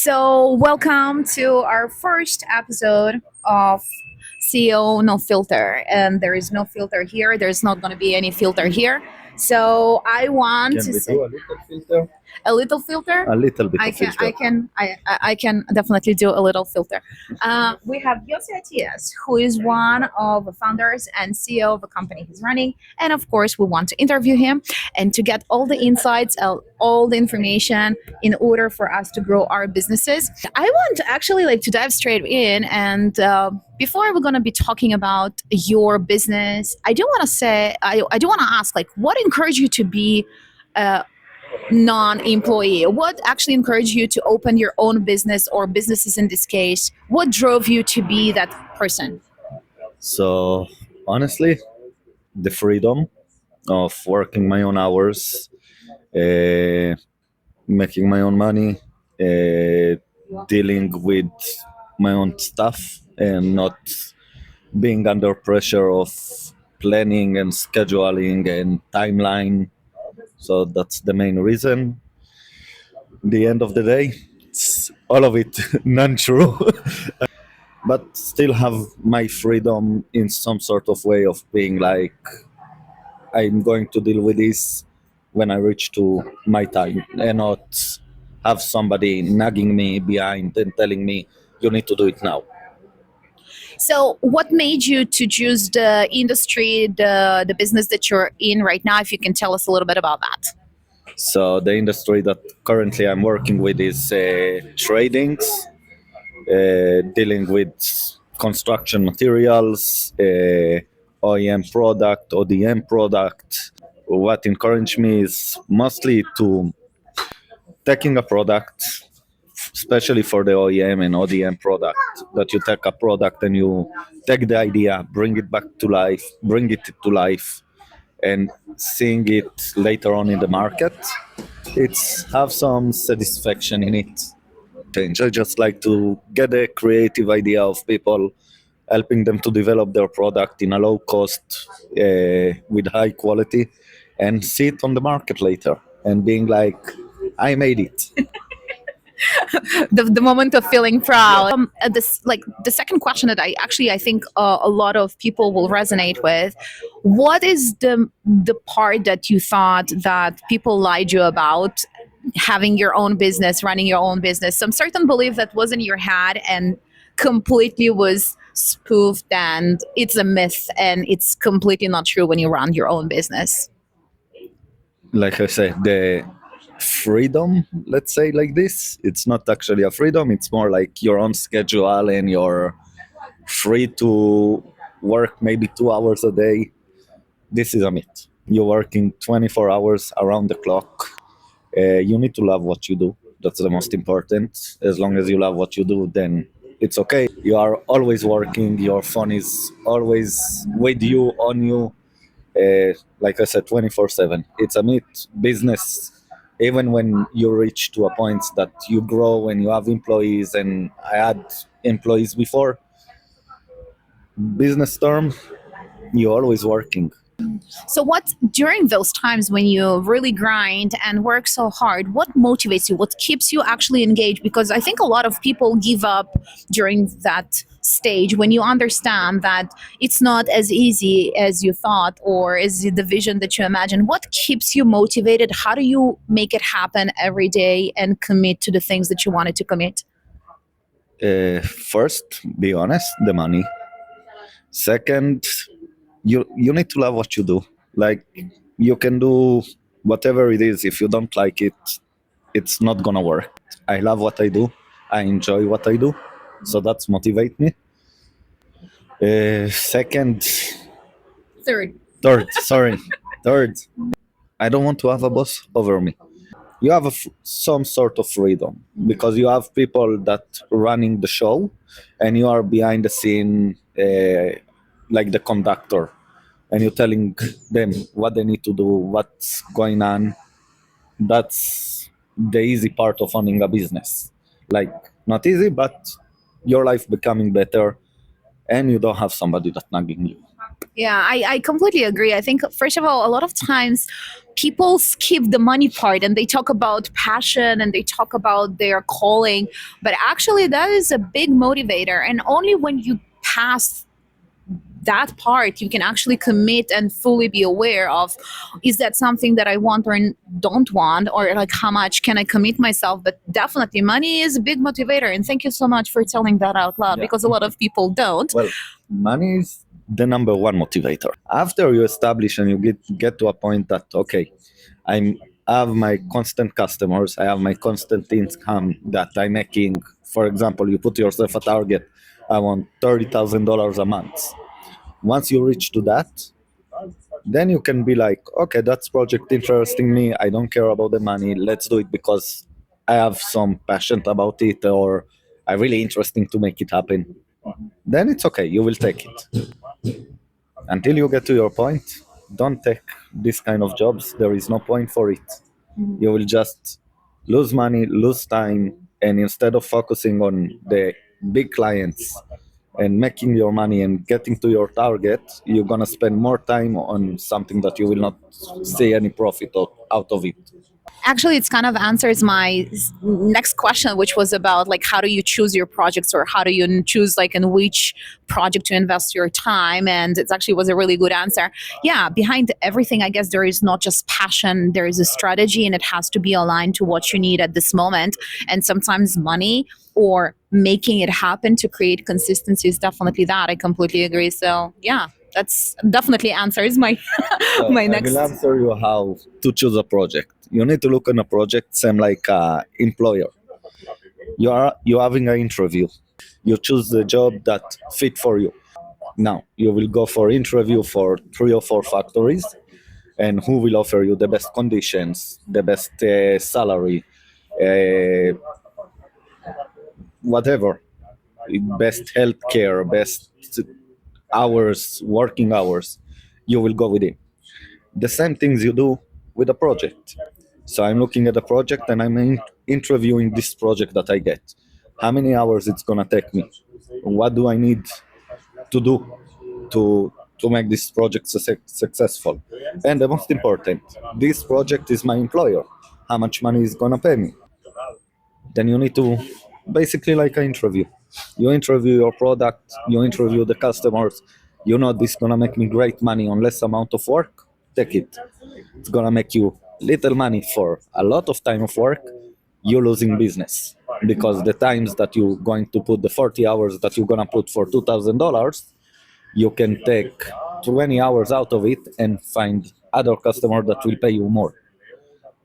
So, welcome to our first episode of CEO No Filter. And there is no filter here. There's not going to be any filter here. So, I want Can to we say do a little filter? a little filter. A little bit I of can, filter. I can definitely do a little filter. We have Yossi Atias, who is one of the founders and CEO of the company he's running, and of course, we want to interview him and to get all the insights, all the information in order for us to grow our businesses. I want to actually like to dive straight in, and before we're going to be talking about your business, I do want to say, I do want to ask, like, what encouraged you to be non-employee? What actually encouraged you to open your own business or businesses in this case? What drove you to be that person? So honestly, the freedom of working my own hours, making my own money, dealing with my own stuff, and not being under pressure of planning and scheduling and timeline. So that's the main reason. The end of the day, it's all of it non-true. But still have my freedom in some sort of way of being like, I'm going to deal with this when I reach to my time, and not have somebody nagging me behind and telling me you need to do it now. So, what made you to choose the industry, the business that you're in right now? If you can tell us a little bit about that. So the industry that currently I'm working with is tradings, dealing with construction materials, OEM product, ODM product. What encouraged me is mostly to taking a product, especially for the OEM and ODM product, that you take a product and you take the idea, bring it back to life, bring it to life, and seeing it later on in the market. It's have some satisfaction in it. I just like to get a creative idea of people, helping them to develop their product in a low cost, with high quality, and see it on the market later and being like, I made it. The moment of feeling proud. This like the second question that I think a lot of people will resonate with. What is the part that you thought that people lied you about? Having your own business, running your own business, some certain belief that was in your head and completely was spoofed, and it's a myth and it's completely not true when you run your own business. Like I said, the freedom, let's say like this, it's not actually a freedom, it's more like your own schedule and you're free to work maybe 2 hours a day. This is a myth. You're working 24 hours around the clock. You need to love what you do. That's the most important. As long as you love what you do, then it's okay. You are always working. Your phone is always with you, on you. Like I said, 24/7. It's a myth. Business, even when you reach to a point that you grow and you have employees, and I had employees before, business term, you're always working. So, what during those times when you really grind and work so hard, what motivates you? What keeps you actually engaged? Because I think a lot of people give up during that stage when you understand that it's not as easy as you thought or is the vision that you imagine. What keeps you motivated? How do you make it happen every day and commit to the things that you wanted to commit? First, be honest, the money. Second, you need to love what you do. Like, you can do whatever it is. If you don't like it, it's not gonna work. I love what I do. I enjoy what I do, so that's motivate me. Second, Third. third, I don't want to have a boss over me. You have some sort of freedom because you have people that running the show, and you are behind the scene, like the conductor, and you're telling them what they need to do, what's going on. That's the easy part of owning a business. Like, not easy, but your life becoming better, and you don't have somebody that nagging you. Yeah, I completely agree. I think, first of all, a lot of times people skip the money part and they talk about passion and they talk about their calling, but actually, that is a big motivator. And only when you pass that part, you can actually commit and fully be aware of, is that something that I want or don't want, or like how much can I commit myself. But definitely money is a big motivator, and thank you so much for telling that out loud, Yeah. because a lot of people don't. Well, money is the number one motivator. After you establish and you get to a point that okay, I have my constant customers, I have my constant income that I'm making. For example, you put yourself a target. I want $30,000 a month. Once you reach to that, then you can be like, okay, that's project interesting me. I don't care about the money. Let's do it because I have some passion about it, or I'm really interesting to make it happen. Then it's okay. You will take it. Until you get to your point, don't take this kind of jobs. There is no point for it. You will just lose money, lose time, and instead of focusing on the big clients and making your money and getting to your target, you're gonna spend more time on something that you will not see any profit out of it. Actually, it's kind of answers my next question, which was about like how do you choose your projects, or how do you choose like in which project to invest your time. And it actually was a really good answer. Yeah, behind everything, I guess there is not just passion, there is a strategy, and it has to be aligned to what you need at this moment. And sometimes money or making it happen to create consistency is definitely that. I completely agree. So yeah, that's definitely answers my So my I next. will answer you how to choose a project. You need to look on a project same like a employer. You're having an interview. You choose the job that fit for you. Now you will go for interview for 3 or 4 factories, and who will offer you the best conditions, the best salary, uh, whatever, best healthcare, best hours, working hours. You will go with it. The same things you do with a project. So I'm looking at a project and I'm interviewing this project that I get. How many hours it's gonna take me? What do I need to do to make this project successful? And the most important, this project is my employer. How much money is gonna pay me? Then you need to basically like an interview. You interview your product, you interview the customers. You know this is gonna make me great money on less amount of work. Take it. It's gonna make you little money for a lot of time of work. You're losing business because the times that you're going to put the 40 hours that you're gonna put for $2,000, you can take 20 hours out of it and find other customer that will pay you more.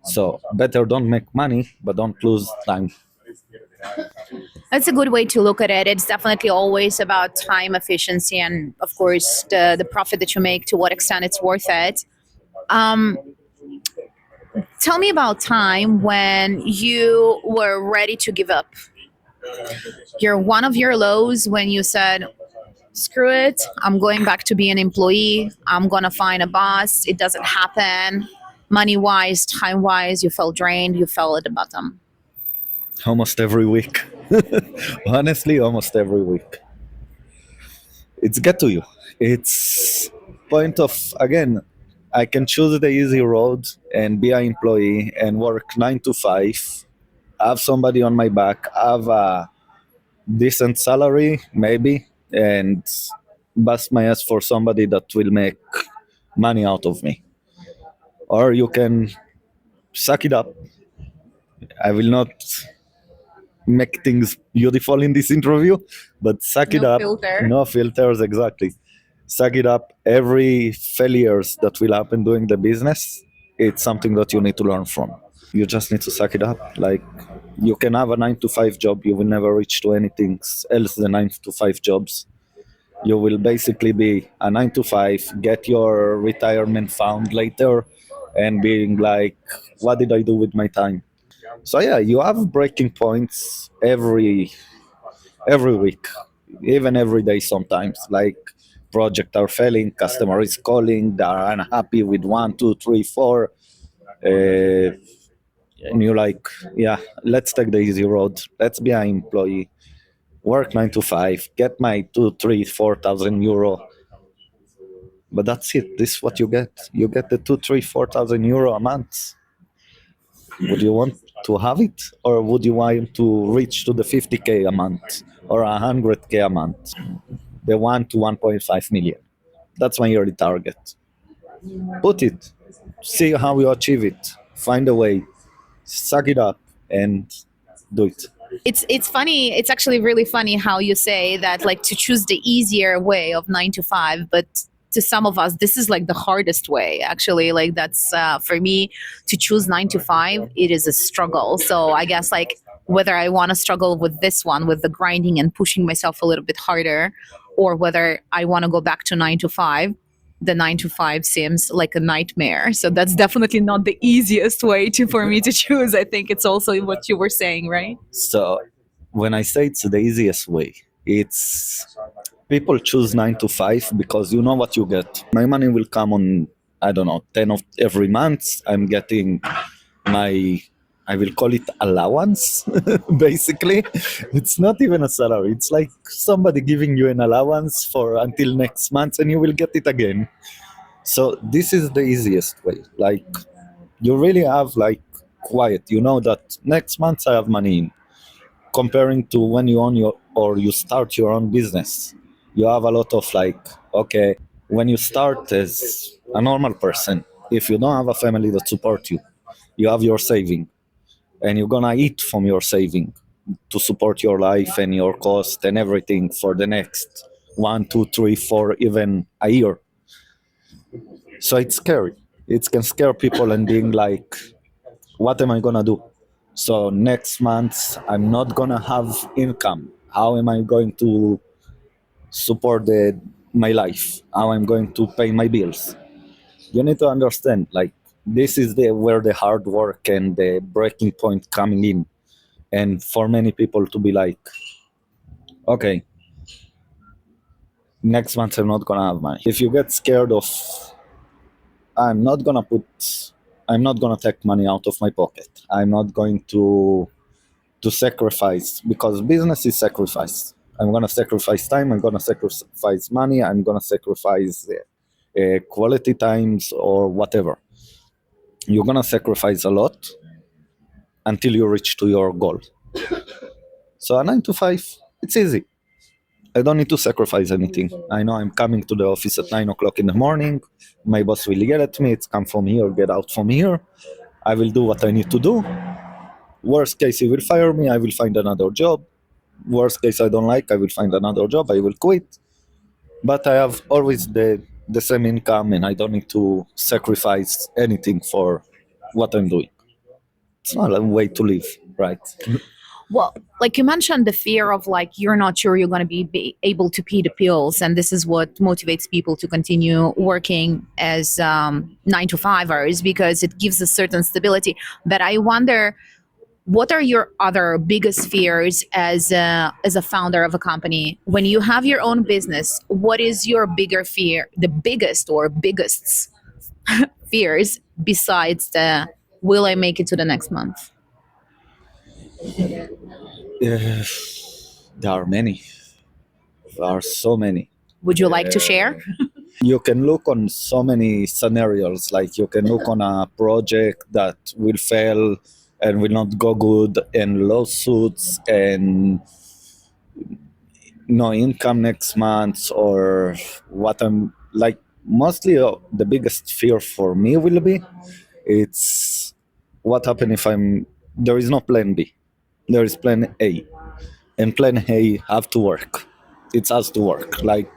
So better don't make money, but don't lose time. That's a good way to look at it. It's definitely always about time efficiency and, of course, the profit that you make, to what extent it's worth it. Um, Tell me about time when you were ready to give up. You're one of your lows when you said, screw it, I'm going back to be an employee. I'm going to find a boss. It doesn't happen. Money wise, time wise, you felt drained, you fell at the bottom. Almost every week. Honestly, almost every week. It's get to you. It's point of again. I can choose the easy road and be an employee and work 9 to 5. Have somebody on my back. Have a decent salary, maybe, and bust my ass for somebody that will make money out of me. Or you can suck it up. I will not make things beautiful in this interview, but suck it No up. filter. No filters, exactly. Suck it up. Every failures that will happen doing the business, it's something that you need to learn from. You just need to suck it up. Like you can have a 9 to 5 job, you will never reach to anything else than 9 to 5 jobs. You will basically be a 9 to 5, get your retirement fund later, and being like, what did I do with my time? So yeah, you have breaking points every week, even every day sometimes. Like project are failing, customer is calling, they are unhappy with 1, 2, 3, 4, and you're like, yeah, let's take the easy road. Let's be an employee, work 9 to 5, get my 2, 3, 4,000 euro, But that's it. This is what you get. You get the 2, 3, 4,000 euro a month. Would you want to have it, or would you want to reach to the 50k a month or 100k a month? The 1 to 1.5 million. That's my yearly target. Put it. See how you achieve it. Find a way. Suck it up and do it. It's funny. It's actually really funny how you say that, like, to choose the easier way of 9 to 5, but to some of us this is like the hardest way, actually. Like, that's for me, to choose 9 to 5, it is a struggle. So I guess, like, whether I want to struggle with this one, with the grinding and pushing myself a little bit harder, or whether I want to go back to 9 to 5, the 9 to 5 seems like a nightmare. So that's definitely not the easiest way to for me to choose. I think it's also what you were saying, right? So when I say it's the easiest way, it's people choose 9 to 5 because you know what you get. My money will come on, I don't know, 10 of every month. I'm getting my, I will call it allowance. Basically, it's not even a salary. It's like somebody giving you an allowance for until next month, and you will get it again. So this is the easiest way. Like, you really have like quiet. You know that next month I have money in. Comparing to when you own your or you start your own business, you have a lot of like, okay, when you start as a normal person, if you don't have a family that support you, you have your saving, and you're gonna eat from your saving to support your life and your cost and everything for the next 1, 2, 3, 4, even a year. So it's scary. It can scare people and being like, what am I gonna do? So next month I'm not gonna have income. How am I going to support my life? How I'm going to pay my bills? You need to understand, like, this is where the hard work and the breaking point coming in. And for many people to be like, okay, next month I'm not gonna have money. If you get scared of, I'm not gonna put, I'm not gonna take money out of my pocket. I'm not going to sacrifice, because business is sacrifice. I'm gonna sacrifice time. I'm gonna sacrifice money. I'm gonna sacrifice quality times or whatever. You're gonna sacrifice a lot until you reach to your goal. So a 9 to 5, it's easy. I don't need to sacrifice anything. I know I'm coming to the office at 9 o'clock in the morning. My boss will yell at me. It's come from here, get out from here. I will do what I need to do. Worst case, he will fire me. I will find another job. Worst case, I don't like, I will find another job. I will quit. But I have always the same income, and I don't need to sacrifice anything for what I'm doing. It's not a way to live, right? Well, like you mentioned, the fear of, like, you're not sure you're going to be able to pay the bills, and this is what motivates people to continue working as 9 to 5 hours, because it gives a certain stability. But I wonder, what are your other biggest fears as a founder of a company when you have your own business? What is your bigger fear, the biggest or biggest fears, besides the will I make it to the next month? Uh, there are many. There are so many. Would you like to share? You can look on so many scenarios. Like, you can look on a project that will fail and will not go good, and lawsuits, and no income next month, or what I'm like. Mostly the biggest fear for me will be, it's what happen if there is no plan B. There is plan A, and plan A have to work. It has to work. Like,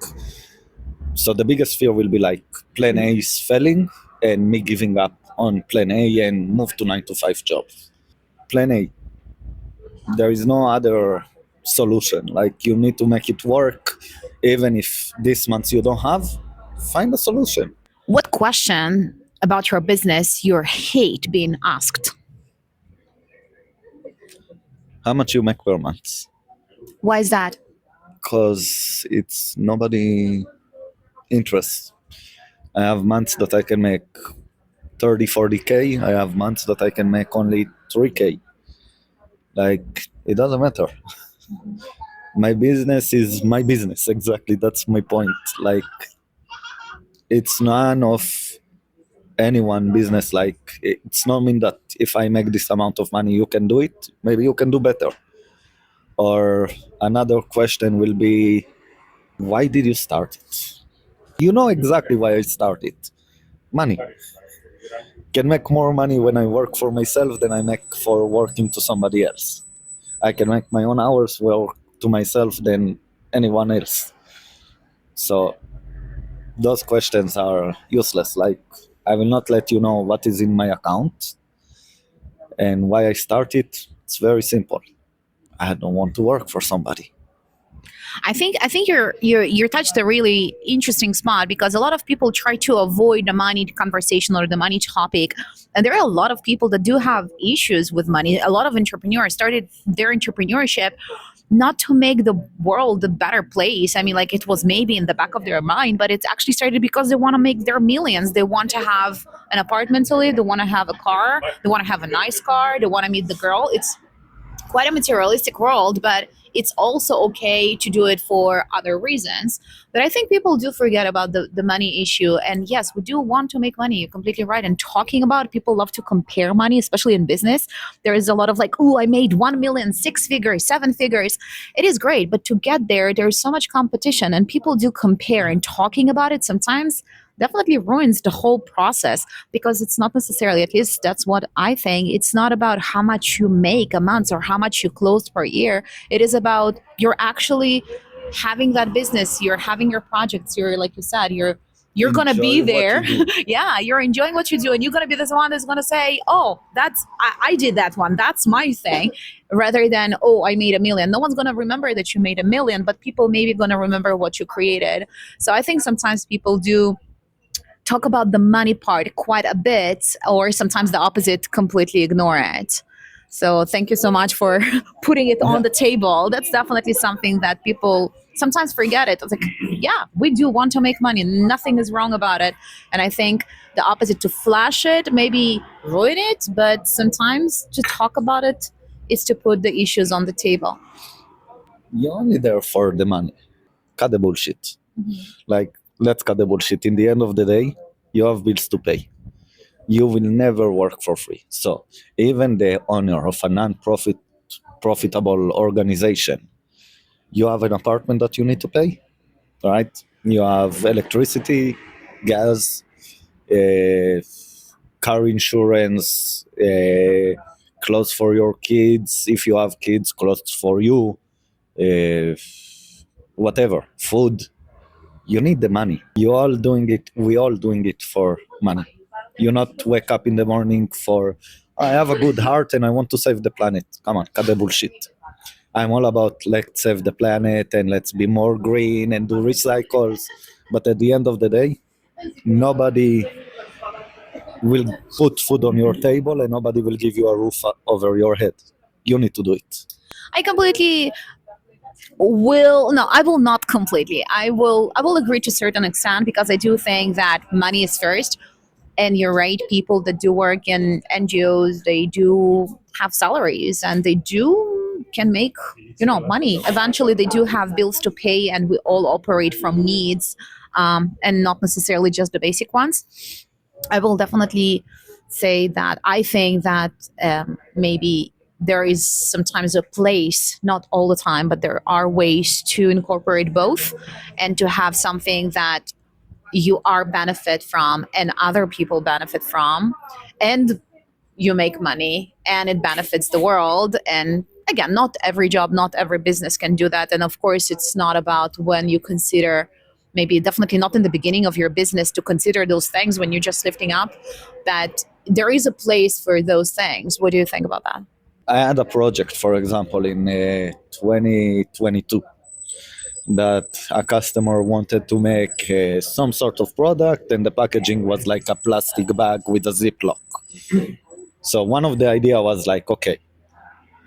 so the biggest fear will be like plan A is failing and me giving up on plan A and move to 9 to 5 job. Plan A. There is no other solution. Like, you need to make it work. Even if this month you don't have, find a solution. What question about your business you hate being asked? How much you make per month? Why is that? Because it's nobody interest. I have months that I can make 30, 40k. I have months that I can make only 3k. Like, it doesn't matter. My business is my business. Exactly. That's my point. Like, it's none of anyone business. Like it's not mean that if I make this amount of money you can do it, maybe you can do better. Or another question will be, why did you start it? You know exactly why I started. Money. Can make more money when I work for myself than I make for working to somebody else. I can make my own hours work to myself than anyone else. So those questions are useless. Like, I will not let you know what is in my account and why I started. It's very simple. I don't want to work for somebody. I think you're touched a really interesting spot because a lot of people try to avoid the money conversation or the money topic, and there are a lot of people that do have issues with money. A lot of entrepreneurs started their entrepreneurship not to make the world a better place. I mean, like it was maybe in the back of their mind, but it's actually started because they want to make their millions. They want to have an apartment to live. They want to have a car. They want to have a nice car. They want to meet the girl. It's quite a materialistic world, but it's also okay to do it for other reasons. But I think people do forget about the money issue. And yes, we do want to make money. You're completely right. And talking about it, people love to compare money, especially in business. There is a lot of like, oh, I made 1 million, 6 figures, 7 figures. It is great. But to get there, there's so much competition and people do compare, and talking about it sometimes definitely ruins the whole process because it's not necessarily, at least that's what I think, it's not about how much you make a month or how much you close per year. It is about you're actually having that business, you're having your projects, you're, like you said, you're gonna be Enjoy what there. you do. Yeah, you're enjoying what you do, and you're gonna be the one that's gonna say, oh, I did that one, that's my thing, rather than, oh, I made 1 million. No one's gonna remember that you made 1 million, but people maybe gonna remember what you created. So I think sometimes people do talk about the money part quite a bit, or sometimes the opposite, completely ignore it. So thank you so much for putting it on the table. That's definitely something that people sometimes forget it. It's like, yeah, we do want to make money. Nothing is wrong about it. And I think the opposite, to flash it, maybe ruin it, but sometimes to talk about it is to put the issues on the table. You're only there for the money. Cut the bullshit. Like, let's cut the bullshit. In the end of the day, you have bills to pay. You will never work for free. So even the owner of a non-profit profitable organization, you have an apartment that you need to pay, right? You have electricity, gas, car insurance, clothes for your kids. If you have kids, clothes for you, uh, whatever, food. You need the money. You all doing it. We all doing it for money. You not wake up in the morning for, I have a good heart and I want to save the planet. Come on, cut the bullshit. I'm all about let's save the planet and let's be more green and do recycles. But at the end of the day, nobody will put food on your table and nobody will give you a roof over your head. You need to do it. I completely will no, I will not completely. I will agree to a certain extent because I do think that money is first. And you're right, people that do work in NGOs, they do have salaries and they do can make, money. Eventually they do have bills to pay, and we all operate from needs, and not necessarily just the basic ones. I will definitely say that I think that maybe there is sometimes a place, not all the time, but there are ways to incorporate both and to have something that you are benefit from and other people benefit from, and you make money and it benefits the world. And again, not every job, not every business can do that. And of course, it's not about when you consider, maybe definitely not in the beginning of your business, to consider those things when you're just lifting up, that there is a place for those things. What do you think about that? I had a project, for example, in 2022 that a customer wanted to make some sort of product, and the packaging was like a plastic bag with a ziplock. So one of the idea was like, okay,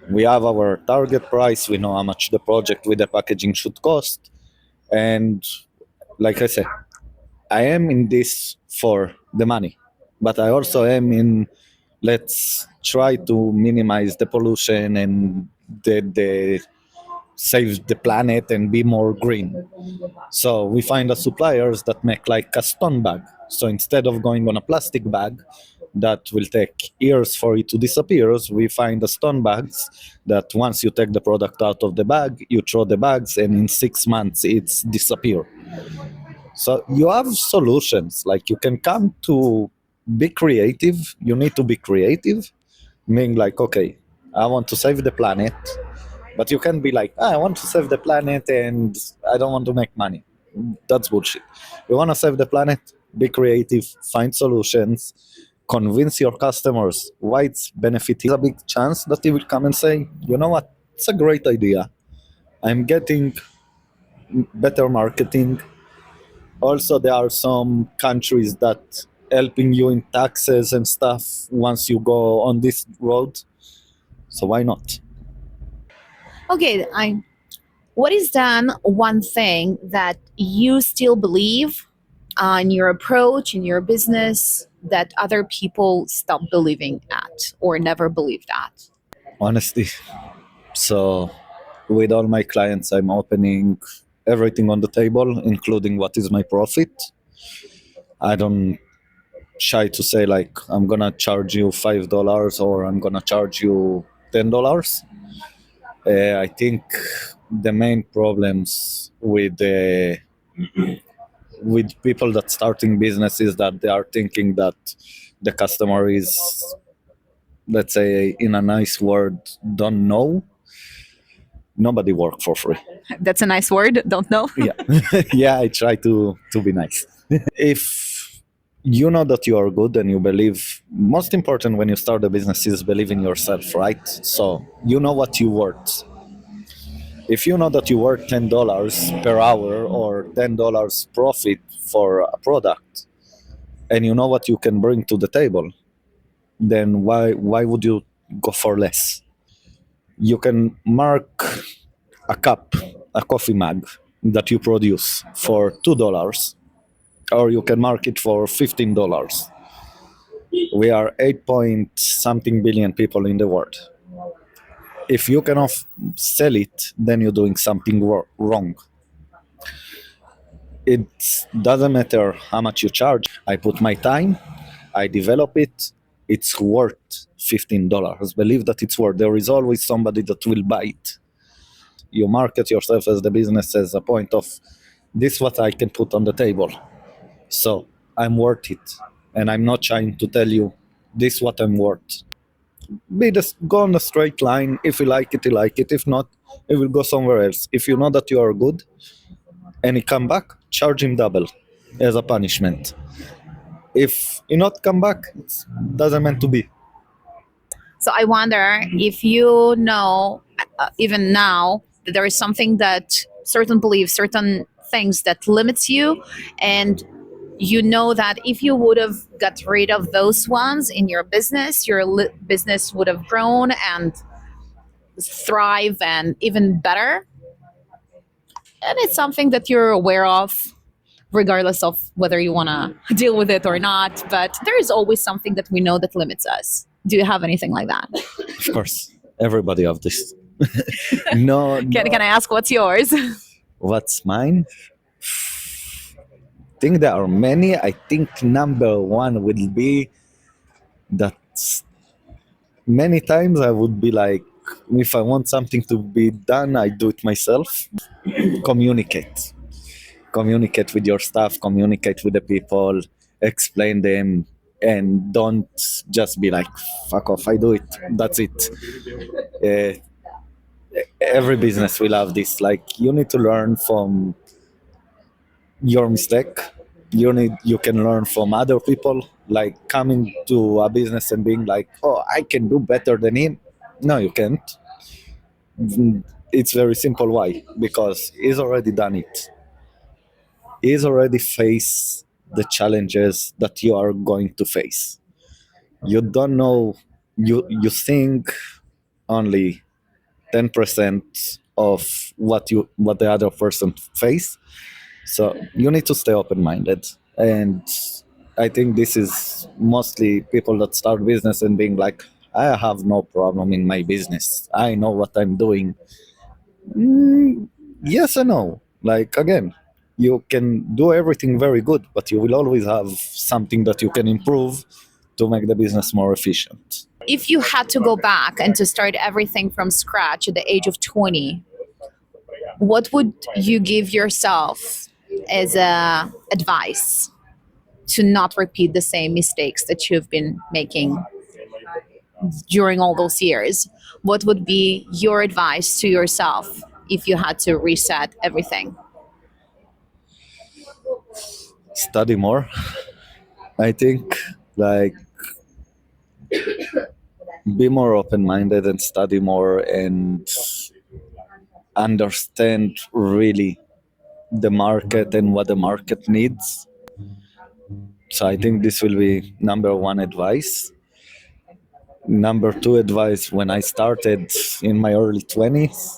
we have our target price, we know how much the project with the packaging should cost, and like I said, I am in this for the money, but I also am in, let's try to minimize the pollution and the save the planet and be more green. So we find the suppliers that make like a stone bag. So instead of going on a plastic bag that will take years for it to disappear, we find the stone bags that once you take the product out of the bag, you throw the bags, and in 6 months it's disappear. So you have solutions. Like you can come to be creative. You need to be creative, meaning like, okay, I want to save the planet, but you can be like, I want to save the planet and I don't want to make money. That's bullshit. You want to save the planet, be creative, find solutions, convince your customers why it's benefiting. There's a big chance that they will come and say, you know what, it's a great idea. I'm getting better marketing. Also, there are some countries that helping you in taxes and stuff once you go on this road. So why not? Okay, what is then one thing that you still believe in your approach, in your business, that other people stop believing at or never believed at? Honesty. So with all my clients, I'm opening everything on the table, including what is my profit. I don't shy to say like I'm gonna charge you $5 or I'm gonna charge you $10. I think the main problems with people that starting business is that they are thinking that the customer is, let's say in a nice word, don't know. Nobody work for free. That's a nice word, don't know. Yeah. Yeah, I try to be nice. If you know that you are good and you believe, most important when you start a business is believe in yourself, right? So you know what you worth. If you know that you worth $10 per hour or $10 profit for a product, and you know what you can bring to the table, then why would you go for less? You can mark a cup, a coffee mug that you produce for $2, or you can mark it for $15. We are 8 point something billion people in the world. If you cannot sell it, then you're doing something wrong. It doesn't matter how much you charge. I put my time, I develop it, it's worth $15. Believe that it's worth. There is always somebody that will buy it. You market yourself as the business as a point of this what I can put on the table. So I'm worth it. And I'm not trying to tell you this what I'm worth. Go on a straight line. If you like it, you like it. If not, it will go somewhere else. If you know that you are good and he come back, charge him double as a punishment. If you not come back, it doesn't meant to be. So I wonder if you know, even now, that there is something that certain beliefs, certain things that limits you, and you know that if you would have got rid of those ones in your business, your business would have grown and thrive and even better. And it's something that you're aware of, regardless of whether you want to deal with it or not. But there is always something that we know that limits us. Do you have anything like that? Of course, everybody have this. No, Can I ask what's yours? what's mine? I think there are many. I think number one will be that many times I would be like, if I want something to be done, I do it myself. Communicate. Communicate with your staff, communicate with the people, explain them, and don't just be like, fuck off, I do it. That's it. Uh, every business will have this. Like, you need to learn from your mistake. You can learn from other people. Like coming to a business and being like, oh, I can do better than him. No, you can't. It's very simple. Why? Because he's already done it. He's already faced the challenges that you are going to face. You don't know. You think only 10% of what the other person face. So you need to stay open-minded. And I think this is mostly people that start business and being like, I have no problem in my business. I know what I'm doing. Yes and no. Like again, you can do everything very good, but you will always have something that you can improve to make the business more efficient. If you had to go back and to start everything from scratch at the age of 20, what would you give yourself as a advice to not repeat the same mistakes that you've been making during all those years? What would be your advice to yourself if you had to reset everything? Study more. I think like be more open-minded and study more and understand really the market and what the market needs. So I think this will be number one advice. Number two advice, when I started in my early 20s,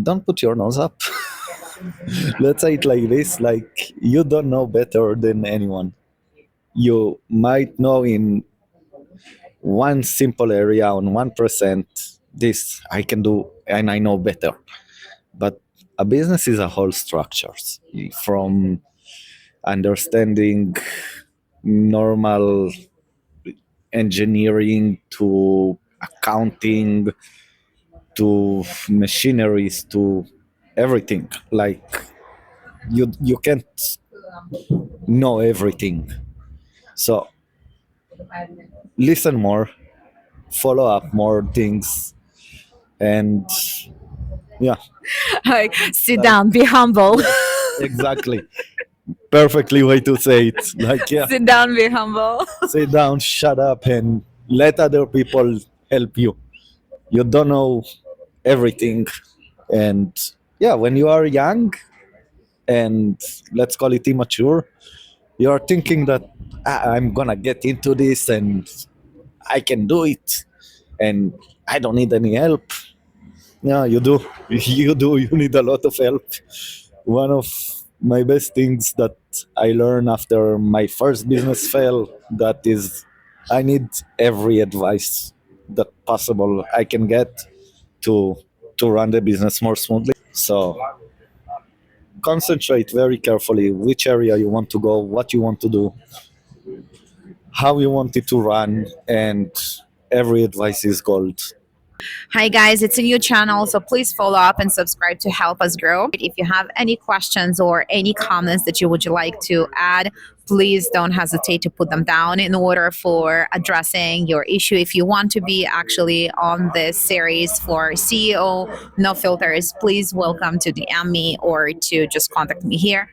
don't put your nose up. Let's say it like this, like you don't know better than anyone. You might know in one simple area on 1% this I can do and I know better. But a business is a whole structures from understanding normal engineering to accounting to machineries to everything. Like you can't know everything. So listen more, follow up more things, and yeah, Like, sit down, be humble. exactly. Perfectly way to say it. Like yeah, Sit down, be humble. sit down, shut up, and let other people help you. You don't know everything, and yeah, when you are young and let's call it immature, you are thinking that I'm gonna get into this and I can do it, and I don't need any help. Yeah, you do. You do. You need a lot of help. One of my best things that I learned after my first business fail that is I need every advice that possible I can get to run the business more smoothly. So concentrate very carefully which area you want to go, what you want to do, how you want it to run, and every advice is gold. Hi, guys, it's a new channel, so please follow up and subscribe to help us grow. If you have any questions or any comments that you would like to add, please don't hesitate to put them down in order for addressing your issue. If you want to be actually on this series for CEO No Filters, please welcome to DM me or to just contact me here.